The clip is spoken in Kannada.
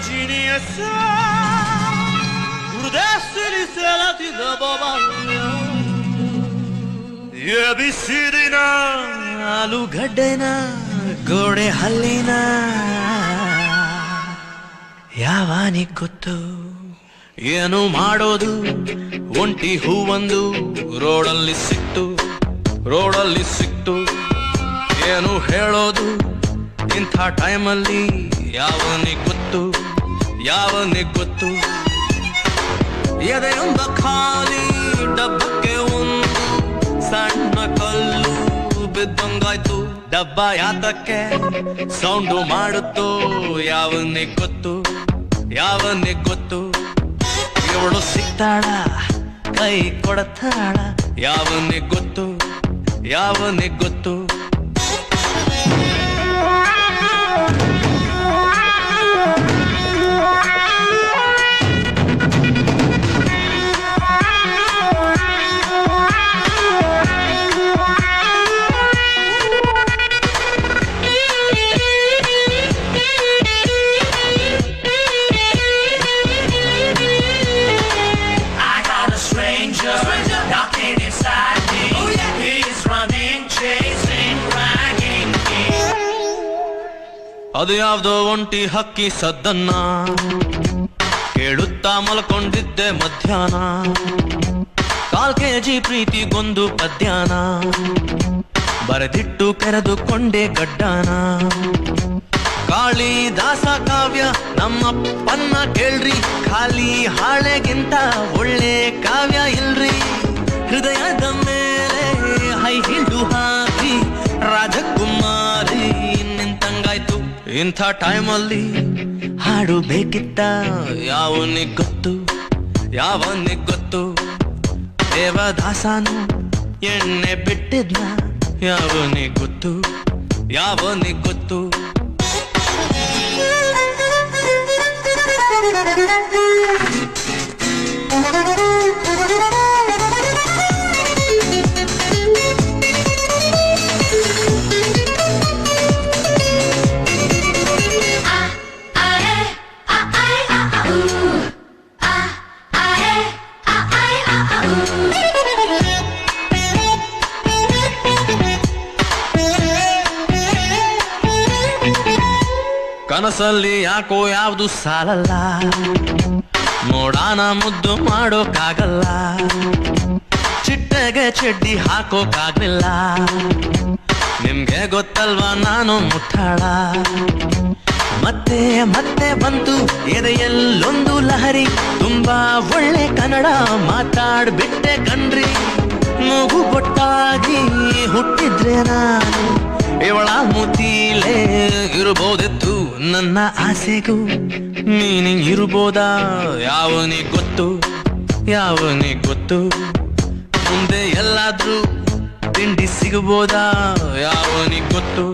geniessa Purdessili selati da babaya Ye bisidina Alu gaddena Gode hallina Yavanik gottu ಏನು ಮಾಡೋದು ಒಂಟಿ ಹೂವೊಂದು ರೋಡಲ್ಲಿ ಸಿಕ್ತು ಏನು ಹೇಳೋದು ಇಂಥ ಟೈಮಲ್ಲಿ ಯಾವನಿಗೆ ಗೊತ್ತು ಎದೆಯೊಂದ ಖಾಲಿ ಡಬ್ಬಕ್ಕೆ ಒಂದು ಸಣ್ಣ ಕಲ್ಲು ಬಿದ್ದಂಗಾಯ್ತು ಡಬ್ಬ ಯಾತಕ್ಕೆ ಸೌಂಡು ಮಾಡುತ್ತೋ ಯಾವನಿಗೆ ಗೊತ್ತು ಇವಳು ಸಿಗ್ತಾಳ ಕೈ ಕೊಡತಾಳ ಯಾವನಿಗೆ ಗೊತ್ತು Knocking inside me. Oh, yeah. He's running, chasing, dragging me. ಅದು ಯಾವ್ದೋ ಒಂಟಿ ಹಕ್ಕಿ ಸದ್ದನ್ನ ಕೇಳುತ್ತಾ ಮಲ್ಕೊಂಡಿದ್ದೆ ಮಧ್ಯಾಹ್ನ 4 kg ಪ್ರೀತಿಗೊಂದು ಪದ್ಯಾನ ಬರೆದಿಟ್ಟು ಕೆರೆದುಕೊಂಡೆ ಗಡ್ಡಾನ ಕಾಳಿದಾಸ ಕಾವ್ಯ ನಮ್ಮಪ್ಪನ್ನ ಕೇಳ್ರಿ ಖಾಲಿ ಹಾಳೆಗಿಂತ ಒಳ್ಳೆ ಕಾವ್ಯ ಇಲ್ರಿ ಹೃದಯದ ಮೇಲೆ ಹೈ ಹಿಲ್ಡು ಹಾಕಿ ರಾಜಕುಮಾರಿ ನಿಂತಂಗಾಯ್ತು ಇಂಥ ಟೈಮಲ್ಲಿ ಹಾಡು ಬೇಕಿತ್ತ ಯಾವನಿಗೆ ಗೊತ್ತು ದೇವದಾಸನು ಎಣ್ಣೆ ಬಿಟ್ಟಿದ್ನ ಯಾವನಿಗೆ ಗೊತ್ತು ಕನಸಲ್ಲಿ ಯಾಕೋ ಯಾವುದು ಸಾಲಲ್ಲ ನೋಡಾನ ಮುದ್ದು ಮಾಡೋಕ್ಕಾಗಲ್ಲ ಚಿಟ್ಟೆಗೆ ಚಡ್ಡಿ ಹಾಕೋಕ್ಕಾಗ್ಲಿಲ್ಲ ನಿಮ್ಗೆ ಗೊತ್ತಲ್ವಾ ನಾನು ಮುಟ್ಟಾಳ ಮತ್ತೆ ಬಂತು ಎದೆಯಲ್ಲೊಂದು ಲಹರಿ ತುಂಬಾ ಒಳ್ಳೆ ಕನ್ನಡ ಮಾತಾಡ್ಬಿಟ್ಟೆ ಕಣ್ರಿ ಮೂಗು ಗೊಟ್ಟಾಗಿ ಹುಟ್ಟಿದ್ರೆ ನಾನು ಇವಳ ಮುತೀಲೇ ಇರಬಹುದಿತ್ತು ನನ್ನ ಆಸೆಗೂ ಮೀನಿಂಗ್ ಇರಬಹುದಾ ಯಾವನಿಗೆ ಗೊತ್ತು ಮುಂದೆ ಎಲ್ಲಾದ್ರೂ ತಿಂಡಿ ಸಿಗಬಹುದಾ ಯಾವನಿಗೆ ಗೊತ್ತು